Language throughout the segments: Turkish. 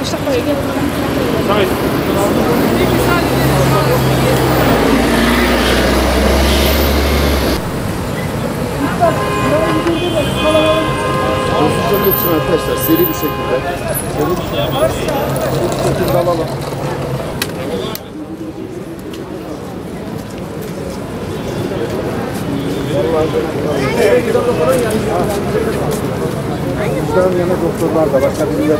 Hızlıca geçin arkadaşlar, seri bir şekilde. Seri bir şekilde alalım. Bizden yana doktorlar da başka birileri.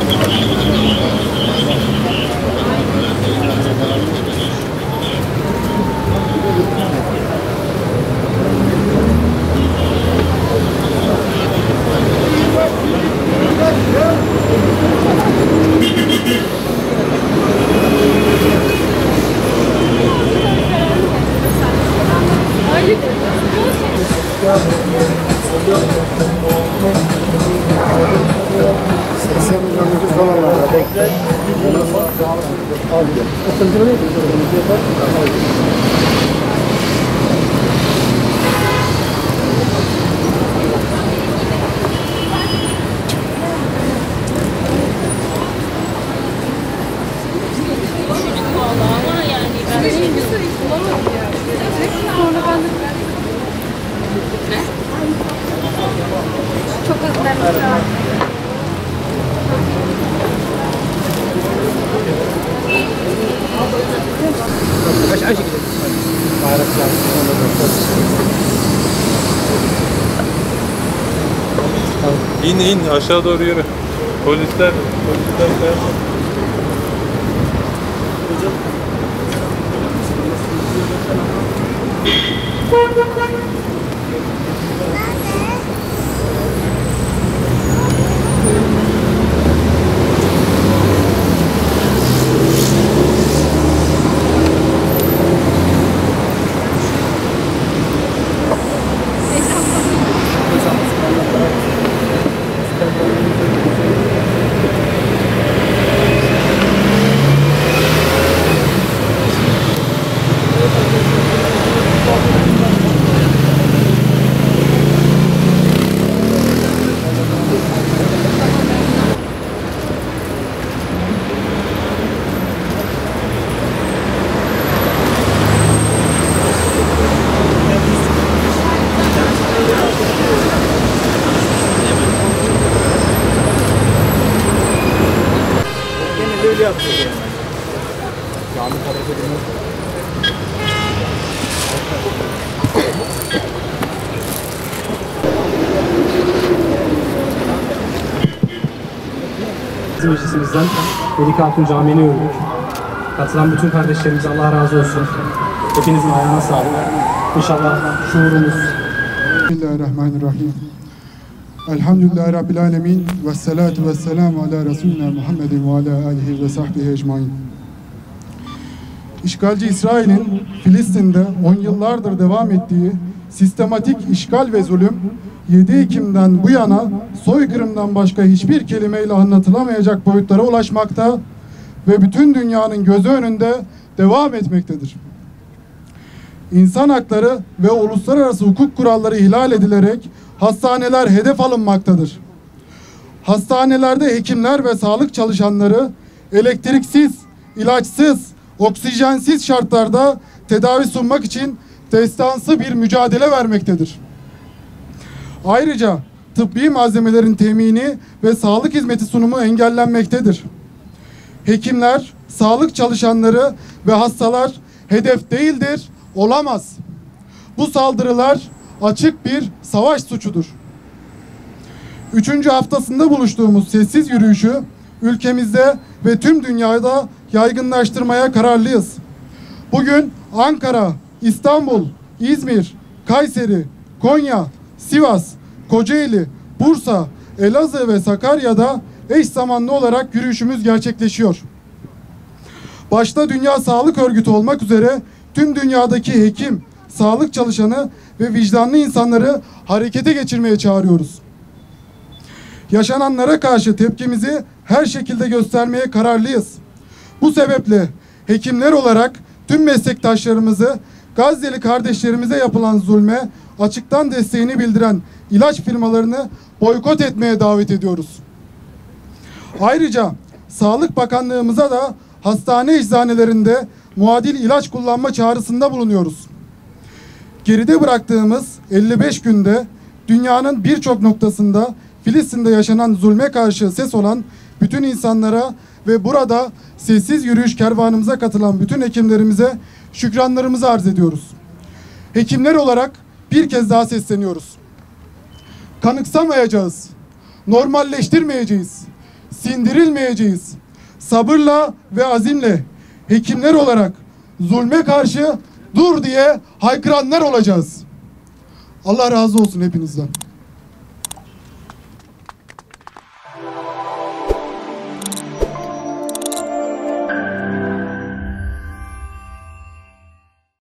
Çok hızlı. Aşağı gidelim. Bayraklar. İn aşağı doğru yürü. Polisler öyle yapıyor yani. Cami tarafı değil. Bizim meclisimizden Melik Hatun Camii'ni övdük. Katılan bütün kardeşlerimize Allah razı olsun. Hepinizin ayağına sağlık. İnşallah şuurumuz. Bismillahirrahmanirrahim. Elhamdülillahi Rabbil alemin. Vessalatu vesselamu ala Resulina Muhammedin ve ala alihi ve sahbihi ecmain. İşgalci İsrail'in Filistin'de 10 yıllardır devam ettiği sistematik işgal ve zulüm 7 Ekim'den bu yana soykırımdan başka hiçbir kelimeyle anlatılamayacak boyutlara ulaşmakta ve bütün dünyanın gözü önünde devam etmektedir. İnsan hakları ve uluslararası hukuk kuralları ihlal edilerek hastaneler hedef alınmaktadır. Hastanelerde hekimler ve sağlık çalışanları elektriksiz, ilaçsız, oksijensiz şartlarda tedavi sunmak için destansı bir mücadele vermektedir. Ayrıca tıbbi malzemelerin temini ve sağlık hizmeti sunumu engellenmektedir. Hekimler, sağlık çalışanları ve hastalar hedef değildir, olamaz. Bu saldırılar açık bir savaş suçudur. 3. haftasında buluştuğumuz sessiz yürüyüşü ülkemizde ve tüm dünyada yaygınlaştırmaya kararlıyız. Bugün Ankara, İstanbul, İzmir, Kayseri, Konya, Sivas, Kocaeli, Bursa, Elazığ ve Sakarya'da eş zamanlı olarak yürüyüşümüz gerçekleşiyor. Başta Dünya Sağlık Örgütü olmak üzere tüm dünyadaki hekim, sağlık çalışanı ve vicdanlı insanları harekete geçirmeye çağırıyoruz. Yaşananlara karşı tepkimizi her şekilde göstermeye kararlıyız. Bu sebeple hekimler olarak tüm meslektaşlarımızı Gazze'li kardeşlerimize yapılan zulme açıktan desteğini bildiren ilaç firmalarını boykot etmeye davet ediyoruz. Ayrıca Sağlık Bakanlığımıza da hastane eczanelerinde muadil ilaç kullanma çağrısında bulunuyoruz. Geride bıraktığımız 55 günde dünyanın birçok noktasında Filistin'de yaşanan zulme karşı ses olan bütün insanlara ve burada sessiz yürüyüş kervanımıza katılan bütün hekimlerimize şükranlarımızı arz ediyoruz. Hekimler olarak bir kez daha sesleniyoruz. Kanıksamayacağız, normalleştirmeyeceğiz, sindirilmeyeceğiz. Sabırla ve azimle hekimler olarak zulme karşı dur diye haykıranlar olacağız. Allah razı olsun hepinizden.